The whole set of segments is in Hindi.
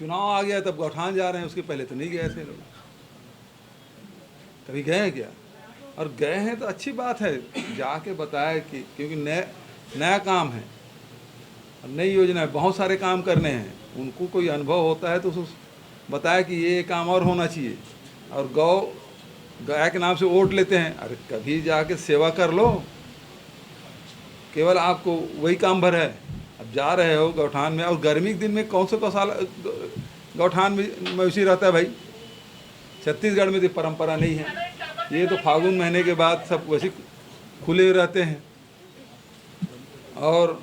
चुनाव आ गया तब गौठान जा रहे हैं, उसके पहले तो नहीं गए थे लोग। कभी गए हैं क्या? और गए हैं तो अच्छी बात है, जाके बताए कि क्योंकि नया काम है और नई योजना है, बहुत सारे काम करने हैं, उनको कोई अनुभव होता है तो उसको बताया कि ये काम और होना चाहिए। और गाय के नाम से वोट लेते हैं, अरे कभी जाके सेवा कर लो, केवल आपको वही काम भर है। अब जा रहे हो गौठान में, और गर्मी के दिन में कौन सा गौशाला गौठान में मवेशी रहता है भाई? छत्तीसगढ़ में तो परंपरा नहीं है, ये तो फागुन महीने के बाद सब वैसे खुले रहते हैं और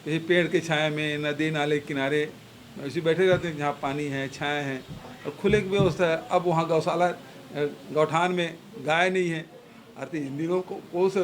यही पेड़ के छाया में, नदी नाले के किनारे वैसे बैठे रहते हैं, जहाँ पानी है, छाया है और खुले की व्यवस्था है। अब वहाँ गौशाला गौठान में गाय नहीं है, अरे इन दिनों को से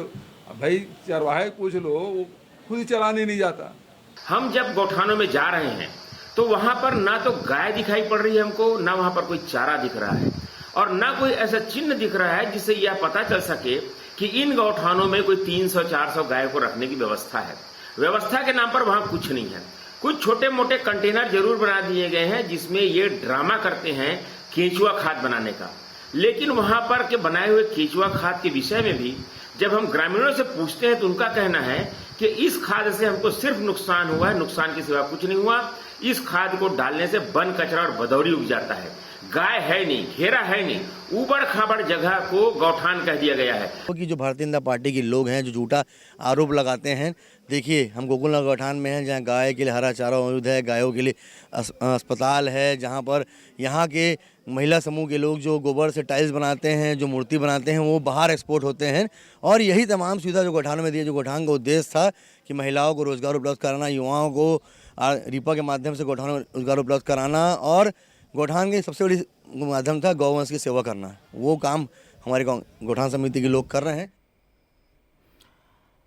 भाई चरवाहे पूछ लो, वो खुद ही चलाने नहीं जाता। हम जब गौठानों में जा रहे हैं तो वहां पर ना तो गाय दिखाई पड़ रही है हमको, ना वहां पर कोई चारा दिख रहा है और ना कोई ऐसा चिन्ह दिख रहा है जिससे यह पता चल सके कि इन गौठानों में कोई 300-400 गाय को रखने की व्यवस्था है। व्यवस्था के नाम पर वहां कुछ नहीं है। कुछ छोटे मोटे कंटेनर जरूर बना दिए गए हैं जिसमें ये ड्रामा करते हैं केंचुआ खाद बनाने का, लेकिन वहां पर के बनाए हुए केंचुआ खाद के विषय में भी जब हम ग्रामीणों से पूछते हैं तो उनका कहना है कि इस खाद से हमको सिर्फ नुकसान हुआ है, नुकसान के सिवा कुछ नहीं हुआ। इस खाद को डालने से वन कचरा और भदौरी उग जाता है, गाय है नहीं, घेरा है नहीं, ऊबड़ खाबड़ जगह को गौठान कह दिया गया है। कि जो भारतीय जनता पार्टी के लोग हैं जो झूठा आरोप लगाते हैं, देखिए हम गोकुलनगर गौठान में हैं जहां गाय के लिए हरा चारा मौजूद है, गायों के लिए अस्पताल है, जहां पर यहाँ के महिला समूह के लोग जो गोबर से टाइल्स बनाते हैं, जो मूर्ति बनाते हैं, वो बाहर एक्सपोर्ट होते हैं। और यही तमाम सुविधा जो गौठानों में दी, जो गौठान का उद्देश्य था कि महिलाओं को रोजगार उपलब्ध कराना, युवाओं को रिपा के माध्यम से गौठानों में रोजगार उपलब्ध कराना, और गौठान के सबसे बड़ी माध्यम था गौवंश की सेवा करना। वो काम हमारे गौठान समिति के लोग कर रहे हैं।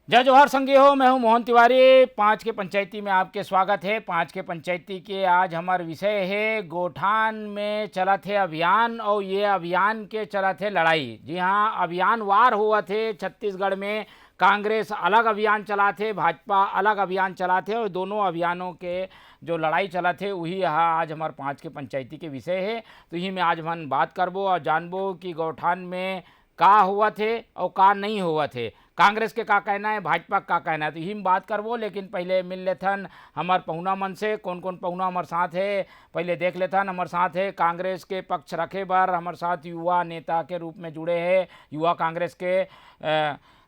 जय जोहार संगी हो, मैं हूं मोहन तिवारी। 5 के पंचायती में आपके स्वागत है। 5 के पंचायती के आज हमारा विषय है गौठान में चला थे अभियान, और ये अभियान के चला थे लड़ाई। जी हाँ, अभियान वार हुआ थे छत्तीसगढ़ में। कांग्रेस अलग अभियान चला थे, भाजपा अलग अभियान चला थे, और दोनों अभियानों के जो लड़ाई चला थे वही यहाँ आज हमारे 5 के पंचायती के विषय है। तो यही में आज हम बात करबो और जानबो कि गौठान में का हुआ थे और का नहीं हुआ थे, कांग्रेस के का कहना है, भाजपा का कहना है, तो यही में बात करबो। लेकिन पहले मिल लेथन हमार पहुना मन से, कौन कौन पहुना हमारे साथ है पहले देख लेथन। हमारे साथ है कांग्रेस के पक्ष रखे बार हमारे साथ युवा नेता के रूप में जुड़े हैं युवा कांग्रेस के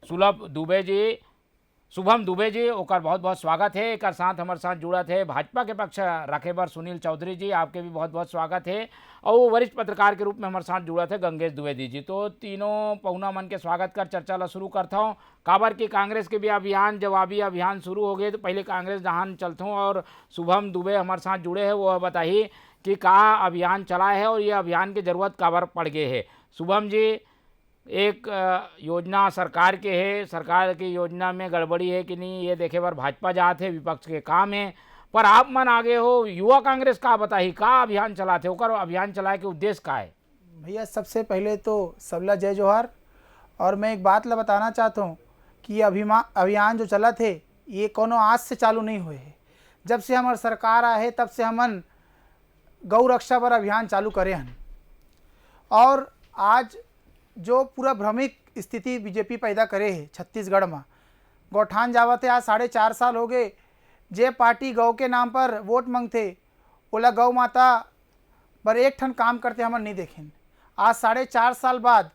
शुभम दुबे जी, ओकर बहुत बहुत स्वागत है। एक साथ हमारे साथ जुड़ा थे भाजपा के पक्ष रखे बार सुनील चौधरी जी, आपके भी बहुत बहुत स्वागत है। और वरिष्ठ पत्रकार के रूप में हमारे साथ जुड़ा थे गंगेश द्विवेदी जी। तो तीनों पहुना मन के स्वागत कर चर्चा ला शुरू करता हूँ। काबर की कांग्रेस के भी अभियान, जवाबी अभियान शुरू हो गए, तो पहले कांग्रेस जहान चलता हूँ और शुभम दुबे हमारे साथ जुड़े हैं, वो बताइए कि का अभियान चला है और ये अभियान की जरूरत काबर पड़ गए है। शुभम जी, एक योजना सरकार के है, सरकार की योजना में गड़बड़ी है कि नहीं ये देखे बार भाजपा जाते है, विपक्ष के काम है, पर आप मन आगे हो युवा कांग्रेस का बताइए का अभियान चलाते, ओकर अभियान चलाए के उद्देश्य का है? भैया सबसे पहले तो सबला जय जोहार। और मैं एक बात ला बताना चाहता हूँ कि ये अभियान जो चला थे ये कोनो आज से चालू नहीं हुए है। जब से हमारे सरकार आए है तब से हमन गौ रक्षा पर अभियान चालू करे हैं। और आज जो पूरा भ्रमिक स्थिति बीजेपी पैदा करे है छत्तीसगढ़ में, गौठान जावत है आज 4.5 साल हो गए। जे पार्टी गौ के नाम पर वोट मांगते ओला गौ माता पर एक ठन काम करते हमन नहीं देखें। आज 4.5 साल बाद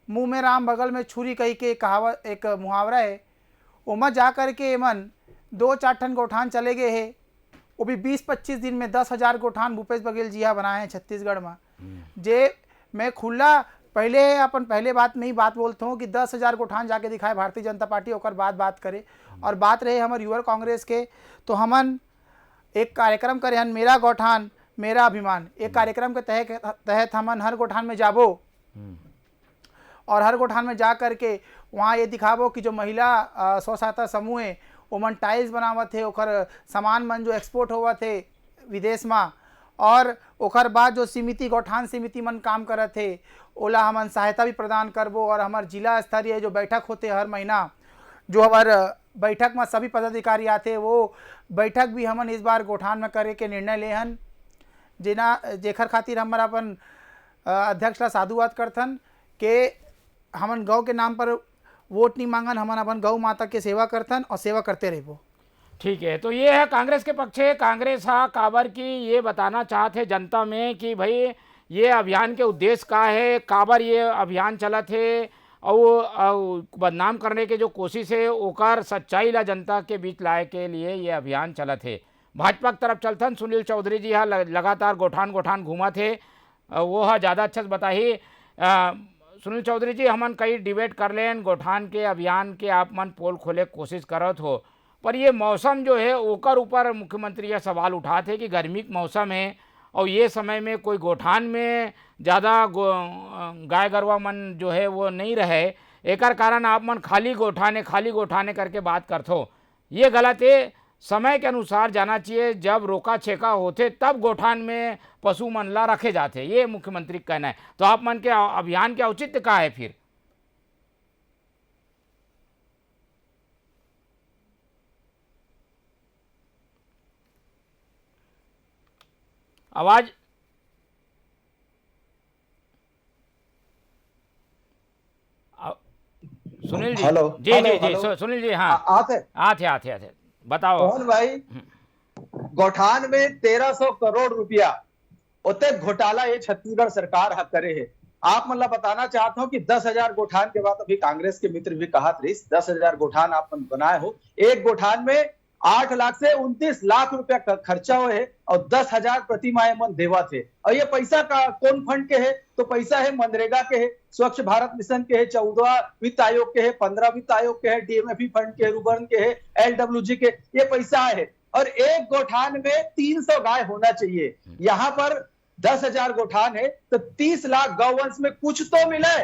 मुंह में राम बगल में छुरी कही के कहावत, एक मुहावरा है, ओमा जा कर के एमन 2-4 ठन गौठान चले गए हैं। वो भी 20-25 दिन में 10,000 गौठान भूपेश बघेल जी बनाए हैं छत्तीसगढ़ में। जे मैं खुला पहले बात में ही बात बोलता हूँ कि 10,000 गौठान जाके दिखाए भारतीय जनता पार्टी, और बात करे। और बात रहे हमारे युवा कांग्रेस के, तो हमन एक कार्यक्रम करे हन, मेरा गौठान मेरा अभिमान। एक कार्यक्रम के तहत हमन हर गौठान में जाबो और हर गौठान में जा करके वहाँ ये दिखाबो कि जो महिला स्व-सहायता समूह है ओमन टाइल्स बनावत थे, ओकर सामान मन जो एक्सपोर्ट होवा थे विदेश में, और ओकर बाद जो समिति गौठान समिति मन काम करत थे ओला हमन सहायता भी प्रदान करबो। और हमार जिला स्तरीय जो बैठक होते हर महीना, जो हमार बैठक में सभी पदाधिकारी आते, वो बैठक भी हमन इस बार गौठान में करे के निर्णय ले हन। जेखर खातिर हमर अपन अध्यक्ष ला साधुवाद करथन के हमन गौ के नाम पर वोट नहीं मांगन, हमन अपन गौ माता के सेवा करथन और सेवा करते रहबो। ठीक है, तो ये है कांग्रेस के पक्ष है। कांग्रेस काबर की ये बताना चाहते जनता में कि भाई ये अभियान के उद्देश्य का है, काबर ये अभियान चलत है और बदनाम करने के जो कोशिश है ओकर सच्चाई ला जनता के बीच लाए के लिए ये अभियान चलत है। भाजपा की तरफ चलथन सुनील चौधरी जी लगातार गोठान गोठान घूमा थे, वो ज़्यादा अच्छा से बताही। सुनील चौधरी जी, हमन कई डिबेट कर लें गोठान के अभियान के, आप मन पोल खोले कोशिश करत हो, पर ये मौसम जो है ओकर ऊपर मुख्यमंत्री यह सवाल उठाते कि गर्मी का मौसम है और ये समय में कोई गोठान में ज़्यादा गाय गरवा मन जो है वो नहीं रहे, एकर कारण आप मन खाली गोठाने करके बात करते हो, ये गलत है। समय के अनुसार जाना चाहिए, जब रोका छेका होते तब गोठान में पशु मन ला रखे जाते, ये मुख्यमंत्री का कहना है। तो आप मन के अभियान के औचित्य का है फिर? आवाज सुनील जी। हेलो जी हेलो, जी जी हेलो। सुनील जी, हाँ आते बताओ। कौन भाई गोठान में 1300 करोड़ रुपया उते घोटाला ये छत्तीसगढ़ सरकार हा करे है। आप मतलब बताना चाहता हूँ कि 10,000 गोठान के बाद, अभी कांग्रेस के मित्र भी कहा 10,000 गोठान आप बनाए हो, एक गोठान में 8 लाख से 29 लाख रुपया खर्चा हुए और 10,000 प्रति माह मन देवा थे। और ये पैसा का कौन फंड के है? तो पैसा है मनरेगा के है, स्वच्छ भारत मिशन के है, 14 वित्त आयोग के है, 15 वित्त आयोग के है, डीएमएफई फंड के है, रुबर्न के है, एलडब्ल्यूजी के, ये पैसा है। और एक गोठान में 300 गाय होना चाहिए। यहाँ पर 10,000 गोठान है तो 30 लाख गौवंश में कुछ तो मिले,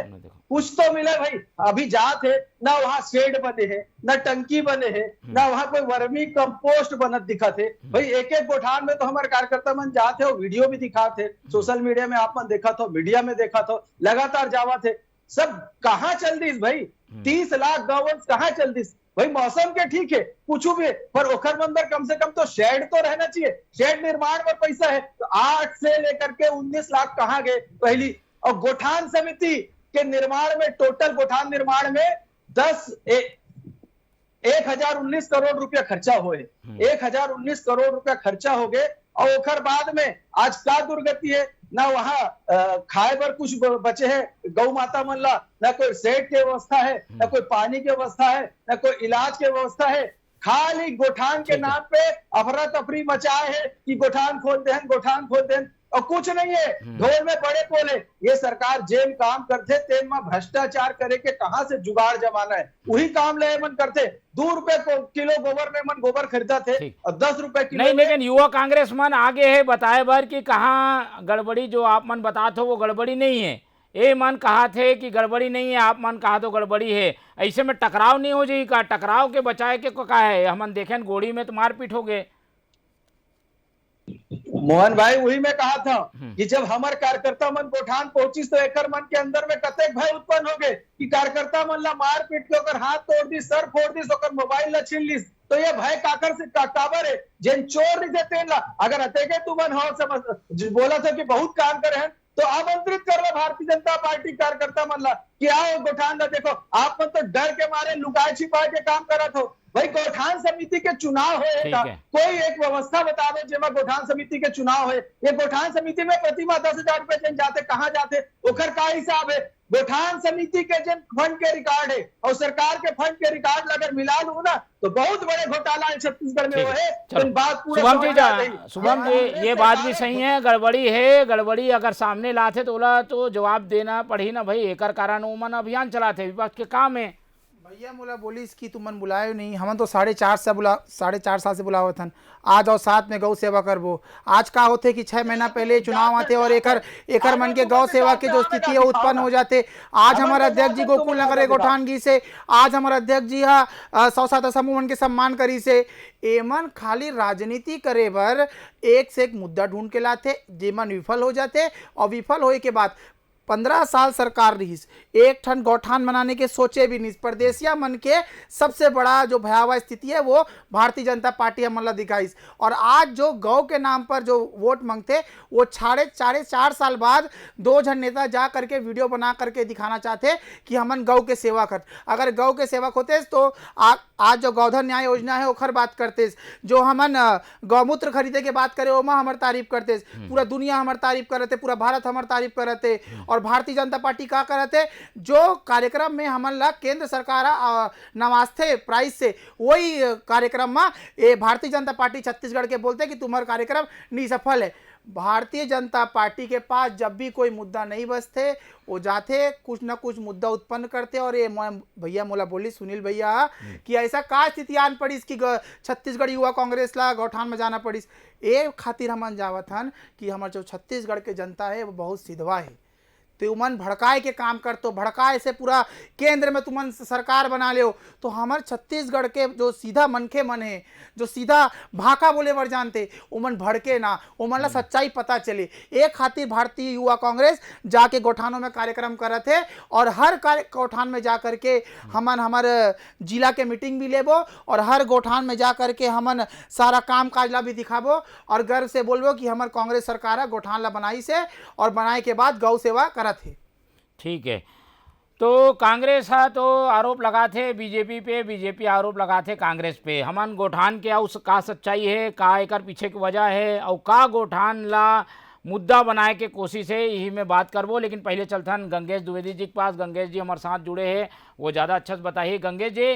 कुछ तो मिले भाई। अभी जात है ना, वहां शेड बने हैं, ना टंकी बने हैं, ना वहां कोई वर्मी कंपोस्ट बनत दिखत है भाई। एक एक गोठान में तो हमारे कार्यकर्ता मन जाते हो, वीडियो भी दिखाते थे, सोशल मीडिया में आप मन देखा था, मीडिया में देखा था, लगातार जावा थे। सब कहाँ चल दिस भाई? 30 लाख गौवंश कहाँ चल दिस भाई? मौसम के ठीक है कुछ भी, पर ओखर अंदर कम से कम तो शेड तो रहना चाहिए। शेड निर्माण में पैसा है तो 8 से लेकर के 19 लाख कहाँ गए पहली। और गोठान समिति के निर्माण में, टोटल गोठान निर्माण में 1019 करोड़ रुपया खर्चा हुए, 1019 करोड़ रुपया खर्चा हो गए। और ओखर बाद में आज का दुर्गति है, ना वहां खाए पर कुछ बचे है गौ माता मन ला, ना कोई सेट की व्यवस्था है, ना कोई पानी की व्यवस्था है, ना कोई इलाज की व्यवस्था है। खाली गोठान के नाम पे अफरा तफरी मचाए है कि गोठान खोल दें, गोठान खोल दें, और कुछ नहीं है। ढोल में बड़े बोले, ये सरकार जेम काम करते तेन में भ्रष्टाचार करे के कहां से जुगाड़ जमाना है, वही काम ले मन करते। 2 रुपए किलो गोबर में मन गोबर खरीदा थे और 10 रुपए किलो नहीं, लेकिन युवा कांग्रेस मन आगे है बताए बार कि कहाँ गड़बड़ी जो आप मन बताते हो वो गड़बड़ी नहीं है। ये मन कहा थे कि गड़बड़ी नहीं है, आप मन कहा तो गड़बड़ी है। ऐसे में टकराव नहीं हो जाएगी का? टकराव के बचाए के का है? हमन देखें गोड़ी में तो मारपीट हो गए। मोहन भाई, वही मैं कहा था कि जब हमारे कार्यकर्ता मन गोठान पहुंची तो एकर मन के अंदर में कतेक भय उत्पन्न हो गए कि कार्यकर्ता मन ला मार पीट के ओकर हाथ तोड़ दी, सर फोड़ दी, ओकर मोबाइल ला छीन ली। तो ये भय काकर से काबर है? जिन चोर नहीं देते ला, अगर अतेके तू मन हो समझ बोला था कि बहुत काम करे हैं तो आमंत्रित कर लो भारतीय जनता पार्टी कार्यकर्ता मन ला कि आओ गोठान ला देखो। आप मन तो डर के मारे लुकाए छिपाए के काम करत हो भाई। गोठान समिति के चुनाव होएगा, कोई एक व्यवस्था बता दो जेमा गोठान समिति के चुनाव है। ये गोठान समिति में प्रतिमा 10,000 रुपए जन जाते, कहाँ जाते, ओकर का हिसाब है? गोठान समिति के जन फंड के रिकॉर्ड है और सरकार के फंड के रिकॉर्ड अगर मिला लू ना तो बहुत बड़े घोटाला छत्तीसगढ़ में हुए। तो बात पूरा शुभम जी, ये बात भी सही है, गड़बड़ी है। गड़बड़ी अगर सामने लाते तो ओला तो जवाब देना पड़ी ना भाई। एकर कारण ओमन अभियान चलाते, विपक्ष के काम है। भैया मोला बोलिस कि तुमन बुलाए नहीं, हमन तो 4.5 साल से बुलाओ थन। आज और साथ में गौ सेवा करबो। आज का होते कि 6 महीना पहले चुनाव आते और एकर मन के गौ सेवा के जो स्थिति है उत्पन्न हो जाते। आज हमारे अध्यक्ष जी गोकुल नगर गोठानगी से, आज हमारे अध्यक्ष जी सौ समूह मन के सम्मान करी से। एमन खाली राजनीति करे बर एक से एक मुद्दा ढूंढ के लाते, जेमन विफल हो जाते और विफल होए के बाद 15 साल सरकार रही, एक ठन गौठान बनाने के सोचे भी नहीं। परदेसिया मन के सबसे बड़ा जो भयावह स्थिति है वो भारतीय जनता पार्टी हमन ला दिखाई। और आज जो गौ के नाम पर जो वोट मांगते, वो 4.5 साल बाद 2 जन नेता जा करके वीडियो बना करके दिखाना चाहते कि हमन गौ के सेवा कर। अगर गौ के सेवक होते तो आज जो गौधन न्याय योजना है ओखर बात करते, जो हमन गौमूत्र खरीदे के बात करे ओमा हमार तारीफ करते, पूरा दुनिया हमार तारीफ करते, पूरा भारत हमार तारीफ करते। और भारतीय जनता पार्टी का करते, जो कार्यक्रम में हमन ला केंद्र सरकार नवास्ते प्राइस से, वही कार्यक्रम में ये भारतीय जनता पार्टी छत्तीसगढ़ के बोलते कि तुम्हारा कार्यक्रम निसफल है। भारतीय जनता पार्टी के पास जब भी कोई मुद्दा नहीं बचते, वो जाते कुछ ना कुछ मुद्दा उत्पन्न करते। और ये भैया मोला बोली सुनील भैया कि ऐसा का स्थिति आन पड़ी कि छत्तीसगढ़ युवा कांग्रेस ला गौठान में जाना पड़ी। ए खातिर हमन जावत हन कि हमारे जो छत्तीसगढ़ के जनता है वो बहुत सिधवा है, तो उमन भड़काए के काम कर, तो भड़काए से पूरा केंद्र में तुमन सरकार बना ले। तो हमारे छत्तीसगढ़ के जो सीधा मनखे मन है, जो सीधा भाका बोले बर जानते, उमन भड़के ना, उमन ला सच्चाई पता चले। एक खातिर भारतीय युवा कांग्रेस जाके गौठानों में कार्यक्रम करत है, और हर गौठान में जा करके हमन हमारे जिला के मीटिंग भी लेबो, और हर गौठान में जा करके हमन सारा काम काज ला भी दिखाबो, और गर्व से बोलबो कि हमारे कांग्रेस सरकार है गौठान ला बनाई से, और बनाए के बाद गौ सेवा करत है। ठीक है, तो कांग्रेस हा तो आरोप लगाते बीजेपी पे, बीजेपी आरोप लगाते कांग्रेस पे। हमन गोठान के आउ का सच्चाई है, का एकर पीछे की वजह है, और का गोठान ला मुद्दा बनाए के कोशिश है, यही में बात करबो। लेकिन पहले चलथन गंगेश द्विवेदी जी के पास। गंगेश जी हमारे साथ जुड़े हैं, वो ज़्यादा अच्छा से बताइए। गंगेश जी,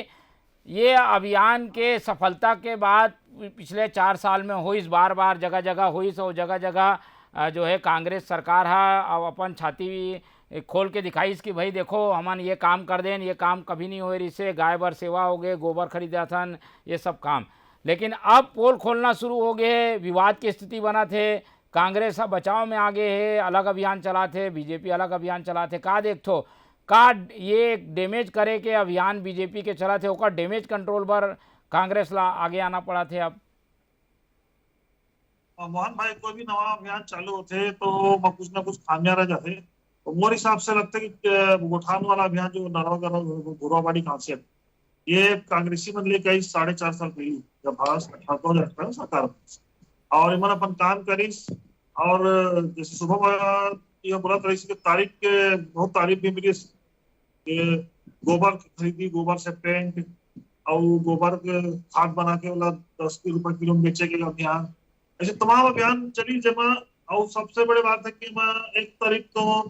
ये अभियान के सफलता के बाद पिछले 4 साल में हुई, बार बार जगह जगह हुई, और जगह जगह जो है कांग्रेस सरकार है अब अपन छाती खोल के दिखाई कि भाई देखो हमन ये काम कर दें, ये काम कभी नहीं हुए, इससे गाय बर सेवा हो गए, गोबर खरीदा थन, ये सब काम। लेकिन अब पोल खोलना शुरू हो गए, विवाद की स्थिति बना थे, कांग्रेस अब बचाव में आगे है, अलग अभियान चलाते, बीजेपी अलग अभियान चलाते। का देखो का ये डैमेज करे के अभियान बीजेपी के चलाते, ओकर डैमेज कंट्रोल पर कांग्रेस ला आगे आना पड़ा थे। अब मोहन भाई, कोई भी नवा अभियान चालू होते तो कुछ ना कुछ खामियां रह जाते। तो मोर हिसाब से लगता है कि गोठान वाला अभियान जो घोराबाड़ी कांसेप्ट, ये कांग्रेसी मन ले कई 4.5 साल पहले जब भारत ठाकुर सरकार और इमन अपन काम करीस। और जैसे सुबह यह बोला था तारीख के बहुत तारीफ भी मिली, गोबर खरीदी, गोबर से पेंट और गोबर के खाद बना के वाला 10 रुपए किलो बेचे के अभियान, ऐसे तमाम अभियान चली जमा। और सबसे बड़ी बात है कि मैं 1 तारीख तो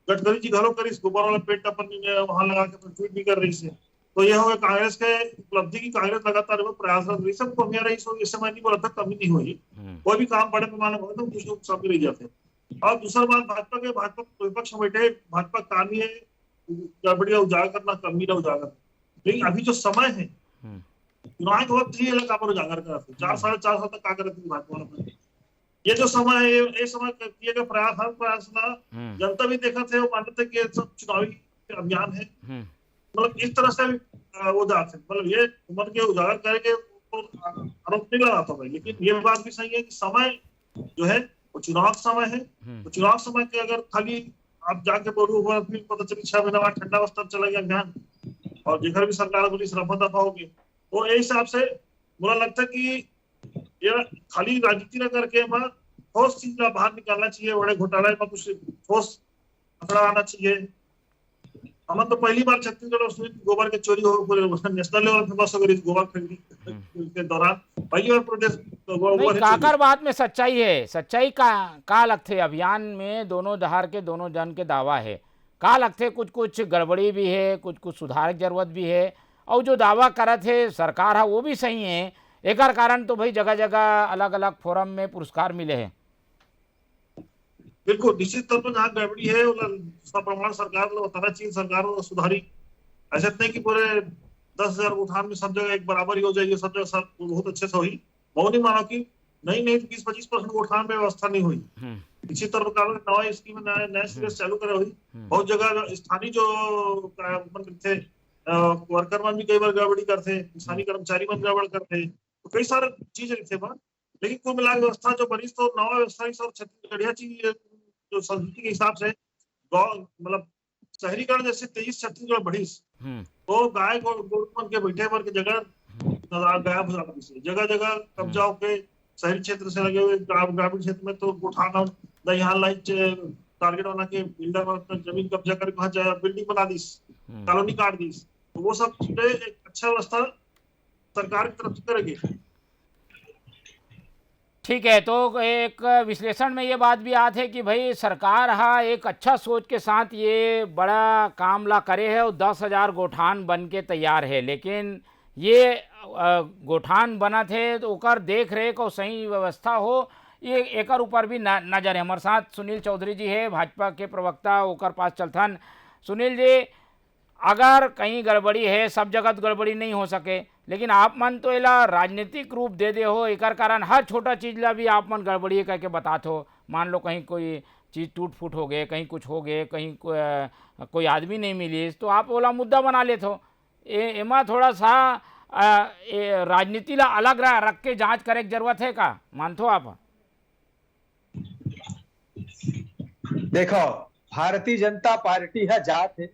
गडकरी जी घरों करी गोबर वाला पेट अपन वहां लगा के ट्वीट भी कर रही है। तो यह हो कांग्रेस के उपलब्धि की कांग्रेस लगातार प्रयासरत रही, सब कमियां रही, इस समय नहीं बोला था कमी नहीं हुई। कोई भी काम बड़े पैमाने में तो कुछ लोग सब रह जाते। और दूसरा बात भाजपा विपक्ष में बैठे, भाजपा काम ही है गड़बड़ी उजागर करना, कमी ना उजागर। लेकिन अभी जो समय है चुनाव के वक्त ही उजागर करते, 4-4.5 साल तक का करती भाजपा। ये जो समय है, ये समय किए गए प्रयास, हर प्रयास ना जनता भी देखा थे, वो मानते थे कि सब चुनावी अभियान है। मतलब इस तरह से वो जाते, मतलब ये उम्र के उजागर करके आरोप नहीं लगाता भाई। लेकिन ये बात भी सही है कि समय जो है वो चुनाव समय है। तो चुनाव समय के अगर खाली आप जाके बोलो फिर पता चली 6 महीना बाद ठंडा अवस्था चला गया अभियान, और जिधर भी सरकार बोली रफा दफा होगी। तो इस हिसाब से मुझे लगता है कि ये खाली राजनीति न करके ठोस चीज का बाहर निकालना चाहिए, बड़े घोटाले में कुछ ठोस आंकड़ा आना चाहिए। हम तो पहली बार छत्तीसगढ़ गोबर के चोरी हो पूरे नेशनल लेवल फेमस हो गई गोबर खरीदी के दौरान, पहली बार प्रोटेस्ट। काकर बात में सच्चाई है, सच्चाई का लगते अभियान में दोनों दहार के दोनों जन के दावा है, का लगते कुछ कुछ गड़बड़ी भी है, कुछ कुछ सुधार की जरूरत भी है, और जो दावा करत है सरकार है वो भी सही है। एक कारण तो भाई जगह जगह अलग अलग फोरम में पुरस्कार मिले हैं। बिल्कुल निश्चित तौर पर जहाँ गड़बड़ी है उसका प्रमाण सरकार को बताना चाहिए, सरकार को सुधारी। ऐसा नहीं कि पूरे 10,000 गोठान में सब जगह एक बराबर ही हो जाएगी, सब जगह सब बहुत अच्छे से हुई। वो नहीं मानो कि नहीं 20-25% गोठान में व्यवस्था नहीं हुई। निश्चित तौर पर नवा स्कीम नया सिरे चालू करे हुई। बहुत जगह स्थानीय जो थे वर्कर मन भी कई बार गड़बड़ी करते, स्थानीय कर्मचारी मन गड़बड़ करते, तो कई सारे चीजें लिखे बा। लेकिन कुल मिला व्यवस्था जो बनी तो नवा व्यवस्था और छत्तीसगढ़िया चीज जो संस्कृति के हिसाब से मतलब शहरीकरण जैसे 23 छत्तीसगढ़ बढ़ी तो गाय गोरु के बैठे पर के जगह गायब हो जाती है। जगह जगह कब्जा होके शहरी क्षेत्र से लगे हुए ग्रामीण क्षेत्र में तो गोठान और दहिहान लाइन टारगेट बना के बिल्डर जमीन कब्जा करके वहां बिल्डिंग बना दी, कॉलोनी काट दी। तो वो सब चीजें एक अच्छा व्यवस्था सरकार की तरफ से करेगी। ठीक है, तो एक विश्लेषण में ये बात भी आती है कि भाई सरकार एक अच्छा सोच के साथ ये बड़ा काम ला करे है और 10,000 गोठान बन के तैयार है, लेकिन ये गोठान बना थे तो ओकर देख रेख और सही व्यवस्था हो, ये एकर ऊपर भी नजर है। हमारे साथ सुनील चौधरी जी है, भाजपा के प्रवक्ता, ओकर पास चलथन। सुनील जी, अगर कहीं गड़बड़ी है, सब जगह गड़बड़ी नहीं हो सके, लेकिन आप मन तो एला राजनीतिक रूप दे हो, एकर कारण हर छोटा चीज ला भी आप मन गड़बड़ी है करके बताते हो। मान लो कहीं कोई चीज़ टूट फूट हो गए, कहीं कुछ हो गए, कहीं कोई आदमी नहीं मिली, तो आप ओला मुद्दा बना लेते हो। एमा थोड़ा सा राजनीति ला अलग रख के जांच करे की जरूरत है का, मानते हो आप? देखो, भारतीय जनता पार्टी है जात है,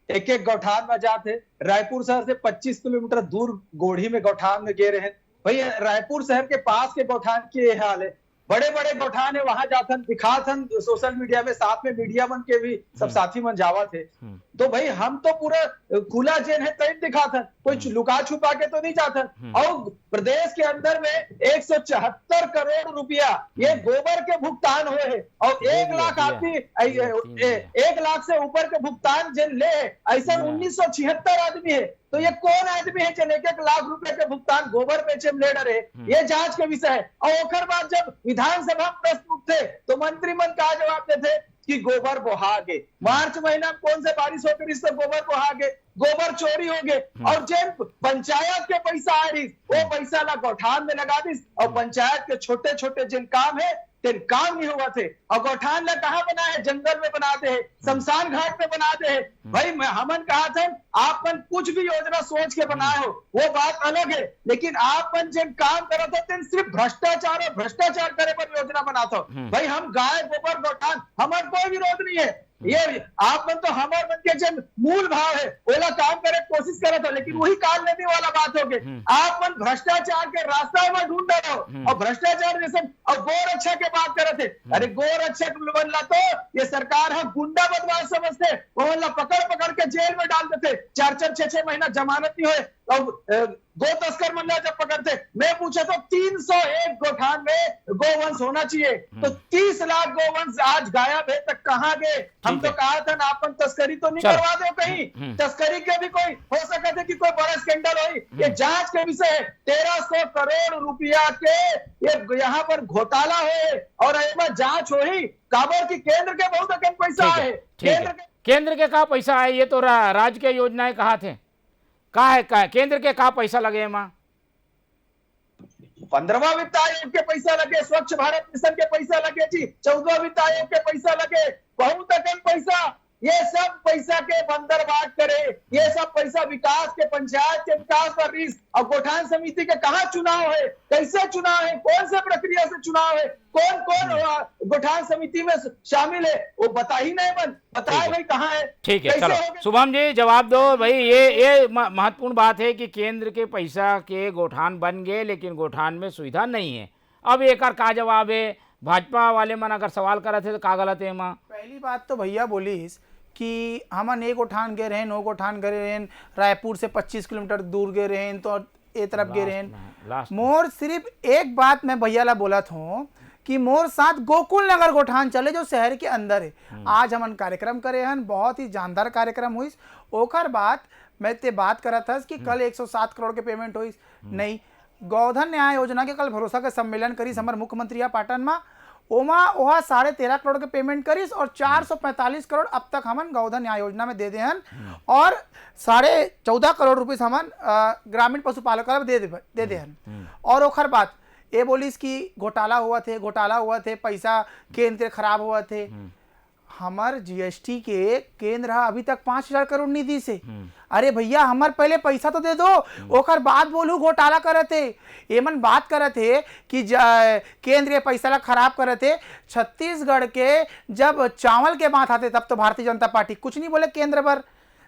एक एक गौठान में जाते। रायपुर शहर से 25 किलोमीटर दूर गोढ़ी में गौठान में गे रहे हैं। भाई रायपुर शहर के पास के गौठान की ये हाल है, बड़े बड़े गौठान है, वहां जाथन दिखाथन सोशल मीडिया में, साथ में मीडिया मन के भी सब साथी मन जावा थे। तो भाई हम तो पूरा खुला जेन है तय दिखाथन, कोई लुका छुपा के तो नहीं जाथन। और प्रदेश के अंदर में 174 करोड़ रुपया ये गोबर के भुगतान हुए हैं और 1 लाख आदमी 1 लाख से ऊपर के भुगतान जिन ले ऐसा 1976 आदमी है। तो ये कौन आदमी है जो 1 लाख रुपए के भुगतान गोबर बेचे में ले रहे? ये जांच के विषय है। और ओकर बाद जब विधानसभा में प्रश्न उठते तो मंत्री मन का जवाब देते कि गोबर बहा गए। मार्च महीना में कौन से बारिश होकर इससे गोबर बहा गए, गोबर चोरी हो गए। और जिन पंचायत के पैसा आ रही वो पैसा ला गौठान में लगा दी और पंचायत के छोटे छोटे जिन काम है तेन काम नहीं हुआ थे। और गौठान ला कहाँ बना है? जंगल में बनाते हैं, शमशान घाट में बनाते हैं। भाई हमन कहा था आप मन कुछ भी योजना सोच के बनाए हो वो बात अलग है, लेकिन आप मन जिन काम करो थे सिर्फ भ्रष्टाचार और भ्रष्टाचार करे पर योजना बनाते हो। भाई हम गाय गोबर गौठान हमारे कोई विरोध नहीं है, ये आप मन तो हमारे मन के जन मूल भाव है ओला काम करे कोशिश करे तो, लेकिन वही काम लेने वाला बात हो गई। आप मन भ्रष्टाचार के रास्ता में ढूंढ रहे हो और भ्रष्टाचार जैसे और गौ रक्षा के बात करे थे। अरे गौ रक्षक बनला तो ये सरकार है गुंडा बदमाश समझते, वो पकड़ पकड़ के जेल में डाल देते, 4-4 6-6 महीना जमानत नहीं हुए। और गो तस्कर मन जब पकड़ते, मैं पूछा तो 301 गौठान में गोवंश होना चाहिए, तो 30 लाख गोवंश आज गायब है, तक कहाँ गए? हम तो कहा था ना अपन तस्करी तो नहीं करवा दो कहीं, तस्करी के भी कोई हो सकता है कि कोई बड़ा स्कैंडल हो। ये जांच के विषय है। 1300 करोड़ रुपया के ये यहाँ पर घोटाला है और इसमें जांच हो ही काबर की केंद्र के बहुत कम पैसा है। केंद्र के कहा पैसा है? ये तो राज्य के योजनाएं कहा थे, कहा है केंद्र के कहा पैसा लगे? माँ 15वां वित्त आयोग के पैसा लगे, स्वच्छ भारत मिशन के पैसा लगे जी, 14वां वित्त आयोग के पैसा लगे, बहुत कम पैसा। ये सब पैसा के बंदर बांट करे, ये सब पैसा विकास के, पंचायत के विकास पर रिस। और गौठान समिति के कहाँ चुनाव है, कैसे चुनाव है, कौन से प्रक्रिया से चुनाव है, कौन कौन गौठान समिति में शामिल है, वो बता ही नहीं बन बताए भाई कहाँ है। ठीक है, चलो शुभम जी जवाब दो भाई। ये महत्वपूर्ण बात है कि केंद्र के पैसा के गौठान बन गए लेकिन गौठान में सुविधा नहीं है। अब एक का जवाब है? भाजपा वाले मन अगर सवाल करे थे तो का गलत है? माँ पहली बात तो भैया बोलीस कि हमन एक गौठान गए रहें, 9 गौठान गए रहें, रायपुर से 25 किलोमीटर दूर गए रहें, तो ए तरफ गए रहें। मोर सिर्फ एक बात मैं भैया ला बोला था कि मोर साथ गोकुल नगर गौठान चले जो शहर के अंदर है। आज हमन कार्यक्रम करे हन, बहुत ही जानदार कार्यक्रम हुई। ओकर बाद मैं ते बात करा था कि कल 107 करोड़ के पेमेंट हुई नहीं। गोधन न्याय योजना के कल भरोसा के सम्मेलन करीस हमारे मुख्यमंत्री पाटन में, ओमा वह 13.5 करोड़ के पेमेंट करीस और 445 करोड़ अब तक हमन गोधन न्याय योजना में दे देहन और 14.5 करोड़ रुपये हमन ग्रामीण पशुपालक दे देहन। और ओखर बात ये बोलिस कि घोटाला हुआ थे पैसा केंद्र खराब हुआ थे। हमार जीएसटी के केंद्र अभी तक 5,000 करोड़ निधि से। अरे भैया हमार पहले पैसा तो दे दो, ओकर बाद बोलू घोटाला करे थे। एमन बात करे थे कि केंद्र के पैसा ला खराब करे थे। छत्तीसगढ़ के जब चावल के बात आते तब तो भारतीय जनता पार्टी कुछ नहीं बोले केंद्र पर।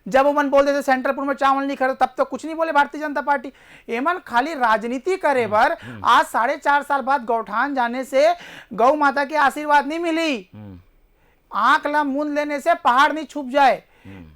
जब ओमन बोल देते सेंट्रल में चावल नहीं खरीद तब तो कुछ नहीं बोले भारतीय जनता पार्टी। एमन खाली राजनीति करे बर। आज 4.5 साल बाद गौठान जाने से गौ माता के आशीर्वाद नहीं मिली। आंख ला मूंद लेने से पहाड़ नहीं छुप जाए।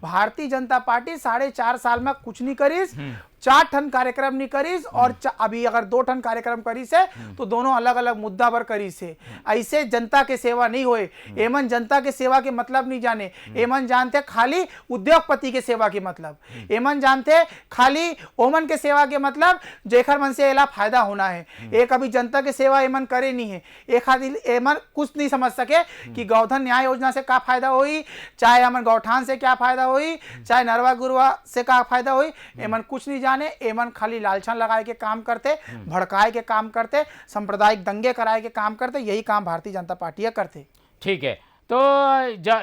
भारतीय जनता पार्टी 4.5 साल में कुछ नहीं करीस, 4 ठन कार्यक्रम नहीं करीस और अभी अगर 2 ठन कार्यक्रम करीस है तो दोनों अलग अलग मुद्दा पर करीस है। ऐसे जनता के सेवा नहीं होए। एमन जनता के सेवा के मतलब नहीं जाने। एमन जानते खाली उद्योगपति के सेवा के मतलब। एमन जानते खाली ओमन के सेवा के मतलब जेखर मन से एला फायदा होना है। एक अभी जनता के सेवा एमन करे नहीं है। एक खाली एमन कुछ नहीं समझ सके कि गौधन न्याय योजना से क्या फायदा हुई, चाहे एमन गौठान से क्या फायदा हुई, चाहे नरवा गुरवा से क्या फायदा हुई। एमन कुछ नहीं जाने। एमन खाली लालछन लगाए के काम करते, भड़काए के काम करते, सांप्रदायिक दंगे कराए के काम करते। यही काम भारतीय जनता पार्टी करते। ठीक है, तो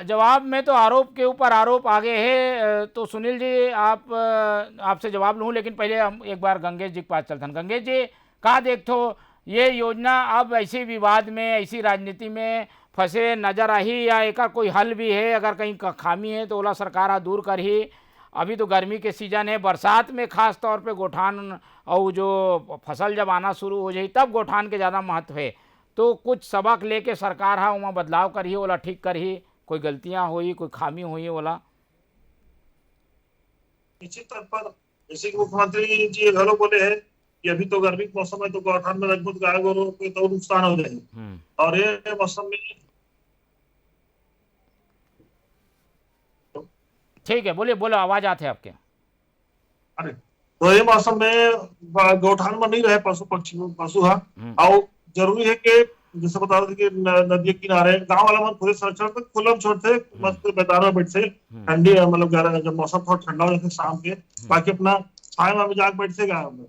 जवाब में तो आरोप के ऊपर आरोप आगे है। तो सुनील जी आपसे जवाब लूँ, लेकिन पहले हम एक बार गंगेश जी के पास चलते हैं। गंगेश जी का देखो ये योजना अब ऐसे विवाद में, ऐसी राजनीति में फंसे नजर आई या एक कोई हल भी है? अगर कहीं खामी है तो ओला सरकार दूर कर ही। अभी तो गर्मी के सीजन है, बरसात में खास तौर पे गोठान और जो फसल जब आना शुरू हो जाए तब गोठान के ज़्यादा महत्व है। तो कुछ सबक लेके सरकार है वहाँ बदलाव करी, ओला ठीक करी, कोई गलतियाँ हुई, कोई खामी हुई ओला? निश्चित तौर पर जैसे कि मुख्यमंत्री जी घरों बोले हैं कि अभी तो गर्मी के मौसम है तो गौठान में लगभग गाय गोरू के तो नुकसान हो जाए और ये मौसम में। ठीक है, बोलिए बोलो, आवाज आते हैं आपके। अरे तो ये मौसम में गौठान में नहीं रहे पशु पक्षी पशु है और जरूरी है कि जैसे बता रहे थे कि नदी के किनारे गांव वाला मन पूरे संरक्षण तक खुला छोड़ते मस्त मैदान में बैठते ठंडी मतलब जब मौसम थोड़ा ठंडा हो जाता शाम के, बाकी अपना छाया में जाग बैठते गाँव में।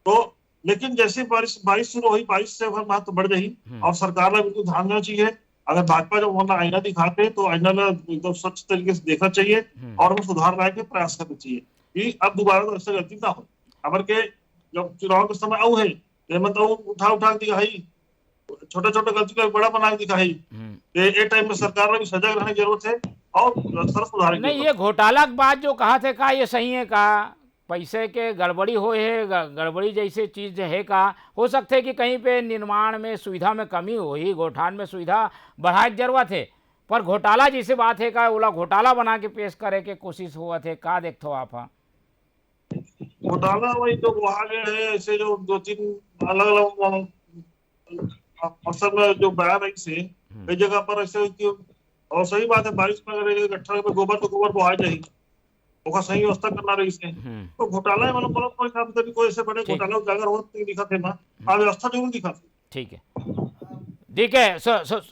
तो लेकिन जैसे बारिश शुरू हुई, बारिश से महत्व बढ़ गई और सरकार ने बिल्कुल ध्यान देना चाहिए। अगर भाजपा जब वहां आईना दिखाते तो आईना एकदम स्वच्छ तरीके से देखना चाहिए और वो सुधार लाने के प्रयास करना चाहिए कि अब दोबारा तो ऐसे गलती ना हो। अगर के जब चुनाव के समय आऊ है मतलब उठा दिखाई, छोटे छोटे गलती को बड़ा बना दिखाई, ये टाइम में सरकार ने भी सजग रहने की जरूरत है और सर सुधार नहीं। ये घोटाला की बात जो कहा थे का ये सही है का? पैसे के गड़बड़ी हो है, गड़बड़ी जैसे चीज़ है का? हो सकते है कि कहीं पे निर्माण में सुविधा में कमी हुई, गोठान में सुविधा बढ़ाए की जरूरत है, पर घोटाला जैसे बात है का ओला घोटाला बना के पेश करे के कोशिश हुआ थे का? देखते हो आप? घोटाला वही तो वहां गए हैं ऐसे जो 2-3 अलग अलग अफसर में जो बयान रही से कई जगह पर ऐसे और सही बात है बारिश में अगर गट्ठा में गोबर तो गोबर बहा जाए ओका सही व्यवस्था करना रही से तो घोटाला है मतलब कोई काम तभी कोई ऐसे बड़े घोटाला उजागर हो दिखा थे ना आ व्यवस्था जरूर दिखा थे। ठीक है, ठीक है।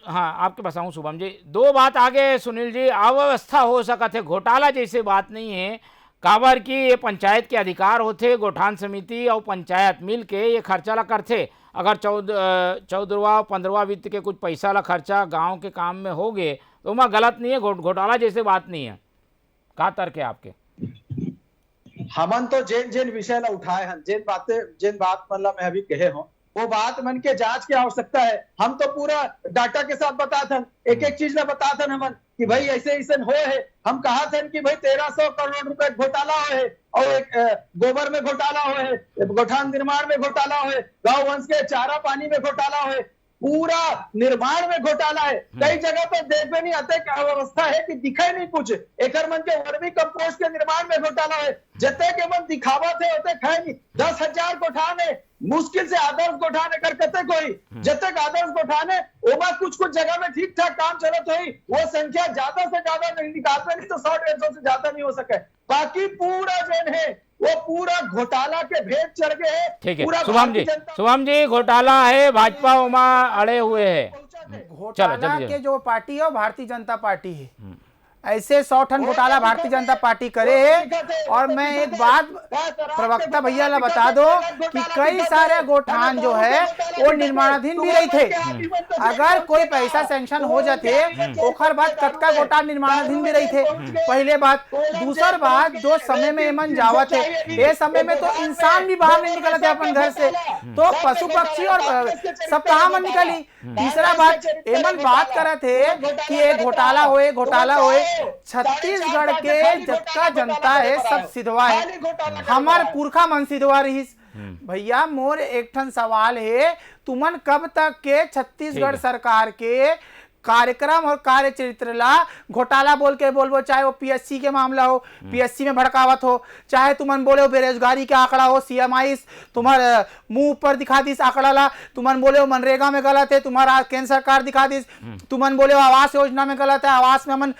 हाँ आपके पास आऊँ शुभम जी, 2 बात आगे सुनील जी। अव्यवस्था हो सका थे, घोटाला जैसे बात नहीं है। काबर की ये पंचायत के अधिकार होते, गोठान समिति और पंचायत मिल के ये खर्चा ला करते। अगर 14वां 15वां वित्त के कुछ पैसा ला खर्चा गांव के काम में हो गए तो वहाँ गलत नहीं है, घोटाला जैसे बात नहीं है। का तर्क है आपके? हमन तो जेन विषय ला उठाए हैं, जेन बात मतलब मैं अभी कहे हूँ वो बात मन के जांच की आवश्यकता है। हम तो पूरा डाटा के साथ बताते हैं, एक एक चीज ला बताते हैं हमन कि भाई ऐसे ऐसे हो है। हम कहा थे कि भाई 1300 करोड़ रुपए घोटाला हो है और एक गोबर में घोटाला हो है, गोठान निर्माण में घोटाला हो है, गाँव वंश के चारा पानी में घोटाला हो है, पूरा निर्माण में घोटाला है। कई जगह तो देख में नहीं आते क्या व्यवस्था है कि दिखे नहीं कुछ। एक मन के वर्मी कंपोस्ट के निर्माण में घोटाला है, जते के मन दिखावा थे होते खाए नहीं। 10,000 गोठान है, मुश्किल से आदर्श गोठान कर कते कोई जते आदर्श गोठान है ओमा कुछ जगह में ठीक ठाक काम चलत हुई, वो संख्या ज्यादा से ज्यादा नहीं निकालते, नहीं तो 100-150 से ज्यादा नहीं हो सके। बाकी पूरा जन है वो पूरा घोटाला के भेद चढ़ गए। ठीक है शुभम जी घोटाला है, भाजपा उमा अड़े हुए है। घोटाला के जो पार्टी है वो भारतीय जनता पार्टी है। ऐसे 100 टन घोटाला भारतीय जनता पार्टी करे है। और मैं एक बात प्रवक्ता भैया ला बता दो कि कई सारे गोठान जो है वो निर्माणाधीन भी रही थे। अगर कोई पैसा सैंक्शन हो जाते ओखर बाद कतका गोटान निर्माणाधीन भी रही थे, पहले बात। दूसर बात, जो समय में एमन जावत है, ये समय में तो इंसान भी बाहर नहीं निकलते अपन घर से, तो पशु पक्षी और सब कहाँ मन निकली। तीसरा बात, एमन बात करे थे कि ये घोटाला होए घोटाला होए। छत्तीसगढ़ के जतका जनता है सब सिधवा है, हमार पुरखा मन सिधवा रहीस। भैया मोर एक ठन सवाल है, तुमन कब तक के छत्तीसगढ़ सरकार के कार्यक्रम और कार्य चरित्र ला घोटाला बोल के बोलबो, चाहे वो पीएससी के मामला हो, पीएससी में भड़कावत हो, चाहे तुमन बोले हो बेरोजगारी के आंकड़ा हो, सीएमआई तुम्हारे मुंह पर दिखा दिस आंकड़ा ला, तुमन बोले हो मनरेगा में गलत है, तुम्हारा केंद्र सरकार दिखा दिस, तुमन बोले हो आवास योजना में गलत है, आवास में हमन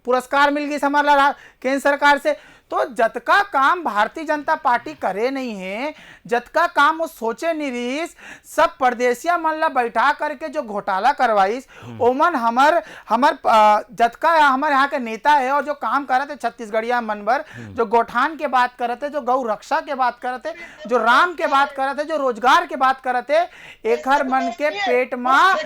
पुरस्कार मिल गई हमारा केंद्र सरकार से। तो जतका काम भारतीय जनता पार्टी करे नहीं है, जतका काम वो सोचे नहीं रही, सब परदेसिया मन ला बैठा करके जो घोटाला करवाइस, ओमन हमर जतका हमारे यहाँ के नेता है और जो काम करते छत्तीसगढ़िया मनबर, जो गोठान के बात करते, जो गौ रक्षा के बात करते, जो राम के बात करते, जो रोजगार के बात करते, एक हर मन के पेट में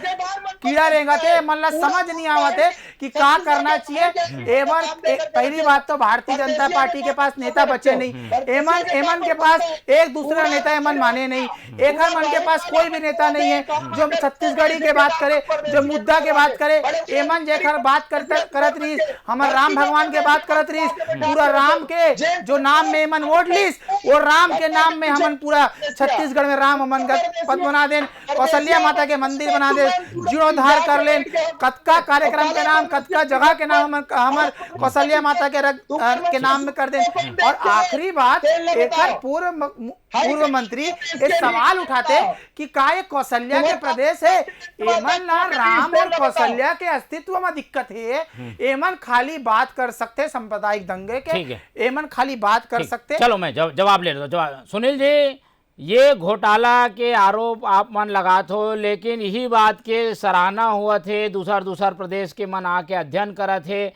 कीड़ा रेंगते, मन ला समझ नहीं आवते कि क्या करना चाहिए। एवर पहली बात तो भारतीय जनता पार्टी के पास नेता बचे नहीं, एमन के पास एक दूसरा नेता एमन माने नहीं, एक हर मन के पास कोई भी नेता नहीं है जो छत्तीसगढ़ी के बात करे, जो मुद्दा के बात करे। एमन जेखर बात करत रही, हमार राम भगवान के बात करत रही, पूरा राम के जो नाम में एमन वोट लीस, वो राम के नाम में हमन पूरा छत्तीसगढ़ में राम अमन का पद बना देन, कौशल्या माता के मंदिर बना दे, जीर्णोद्धार कर लेन, कतका कार्यक्रम के नाम, कतका जगह के नाम हमार कौशल्या माता के नाम में कर दें। और आखिरी बात, एक पूर्व मंत्री एक सवाल उठाते कि का ये कौशल्या के प्रदेश है, एमन ना राम और कौशल्या के अस्तित्व में दिक्कत है, एमन खाली बात कर सकते सांप्रदायिक दंगे के, एमन खाली बात कर सकते। चलो मैं जवाब ले लेता हूं। सुनील जी, ये घोटाला के आरोप आप मन लगात हो, लेकिन यही बात के सराहना हुआ थे, दूसर प्रदेश के मन आके अध्ययन करा थे,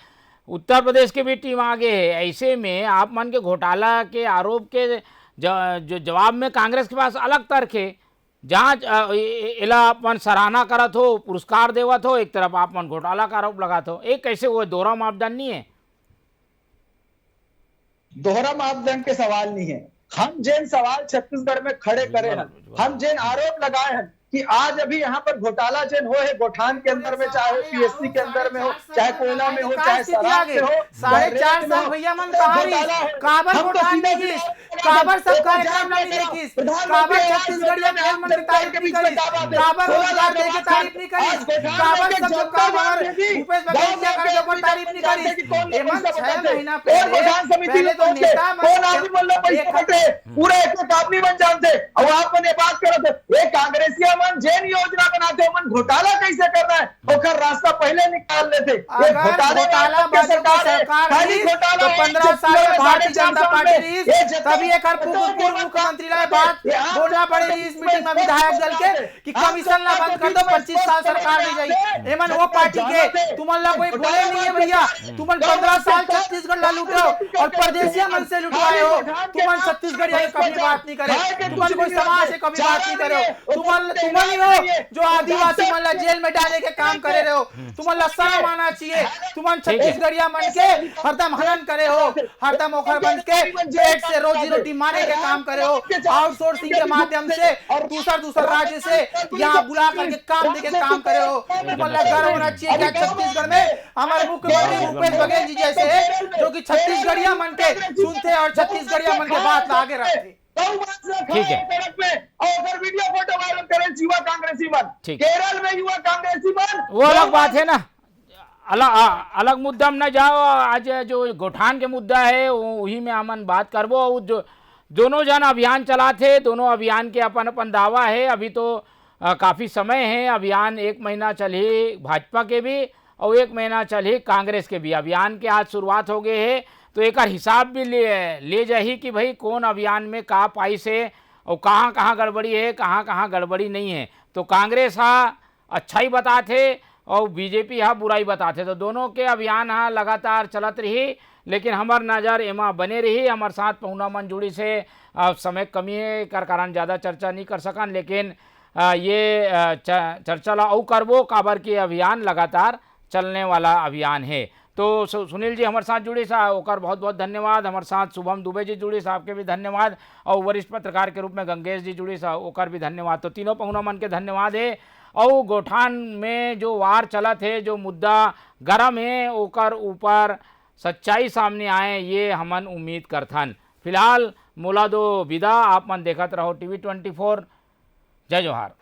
उत्तर प्रदेश के भी टीम आगे है। ऐसे में आप मन के घोटाला के आरोप के जो जवाब में कांग्रेस के पास अलग तर्क है, जहाँ इला आप मन सराहना करत हो, पुरस्कार देवत हो, एक तरफ आप मन घोटाला का आरोप लगात हो, एक कैसे वो दोहरा मापदंड नहीं है? दोहरा मापदंड के सवाल नहीं है। हम जिन सवाल छत्तीसगढ़ में खड़े करे हैं, हम जिन आरोप लगाए हैं कि आज अभी यहाँ पर घोटाला जिन हो है, गोठान के अंदर में, चाहे पीएससी के अंदर में हो, चाहे कोयला में हो, चाहे शराब में हो, 4.5 साल भैया मन काबर गोठान में गिस, काबर सब कार्यक्रम नहीं देखिस, काबर छत्तीसगढ़िया खेल मंत्री तारीफ नहीं करिस, काबर रोजगार दे के तारीफ नहीं करिस, काबर सब जो काम हमार भूपेश बघेल जी कर जो पर तारीफ नहीं करिस। एमन 6 महीना पहले तो नेता पूरे एक आदमी बन जानते और आप मैंने बात करते, ये कांग्रेसिया मन जैन योजना बनाते हो, मन घोटाला कैसे कर रहा है, होकर रास्ता पहले निकाल लेते। घोटाला खाली घोटाला तो 15 साल में भारतीय जनता पार्टी तभी एक पूर्व मुख्यमंत्री ला बात बोलना पड़ेगी इस मीटिंग में विधायक दल के कि कमीशन ला बंद कर दो, 25 साल सरकार नहीं जाई। एमन वो पार्टी के तुमन ला कोई बोले नहीं है भैया, तुमन 15 साल छत्तीसगढ़ ला लूटे हो और परदेसिया मन से लुटवाए हो, तुमन छत्तीसगढ़ ये कभी बात नहीं करे, तुमन कोई समाज से कभी बात नहीं करे, तुमन ही हो जो आदिवासी मन ला जेल में डाले के काम करे रहे हो, तुमन ला शर्म आना चाहिए। तुमन छत्तीसगढ़िया मन के हरदम हनन करे हो, हरदम ओखर बन के पेट से रोजी रोटी मारे के काम करे हो, आउटसोर्सिंग के माध्यम से दूसर राज्य से यहाँ बुला करके काम दे के काम करे हो। तुमन ला गर्व होना चाहिए क्या छत्तीसगढ़ में हमारे मुख्यमंत्री भूपेश बघेल जी जैसे जो कि छत्तीसगढ़िया मन के सुनते और छत्तीसगढ़िया मन के बात आगे रखते। ठीक है, अगर वीडियो फोटो वायरल करें युवा कांग्रेसी मन, केरल में युवा कांग्रेसी मन, वो अलग बात है ना, अलग मुद्दा में न जाओ। आज जो गोठान के मुद्दा है वही में हमन बात करबो। जो दोनों जन अभियान चलाते, दोनों अभियान के अपन दावा है। अभी तो काफ़ी समय है, अभियान 1 महीना चली भाजपा के भी और 1 महीना चली कांग्रेस के भी। अभियान के आज शुरुआत हो गए है तो एक हिसाब भी ले जाही कि भाई कौन अभियान में का पाइस है और कहाँ गड़बड़ी है, कहाँ गड़बड़ी नहीं है। तो कांग्रेस अच्छा ही बताते और बीजेपी यहाँ बुराई बताते। तो दोनों के अभियान यहाँ लगातार चलत रही, लेकिन हमार नज़र एमा बने रही। हमारे साथ पहुना मन जुड़ी से समय कमी है कर कारण ज़्यादा चर्चा नहीं कर सकन, लेकिन ये चर्चा ला और करबो काबर के अभियान लगातार चलने वाला अभियान है। तो सुनील जी हमारे साथ जुड़े सा ओकर बहुत बहुत धन्यवाद। हमारे साथ शुभम दुबे जी जुड़े सा, आपके भी धन्यवाद। और वरिष्ठ पत्रकार के रूप में गंगेश जी जुड़े सा, ओकर भी धन्यवाद। तो तीनों पहुना मन के धन्यवाद है। और गोठान में जो वार चला थे, जो मुद्दा गरम है, ओकर ऊपर सच्चाई सामने आए ये हमन उम्मीद करथन। फिलहाल मोला दो विदा, आप मन देखत रहो TV 24। जय जोहार।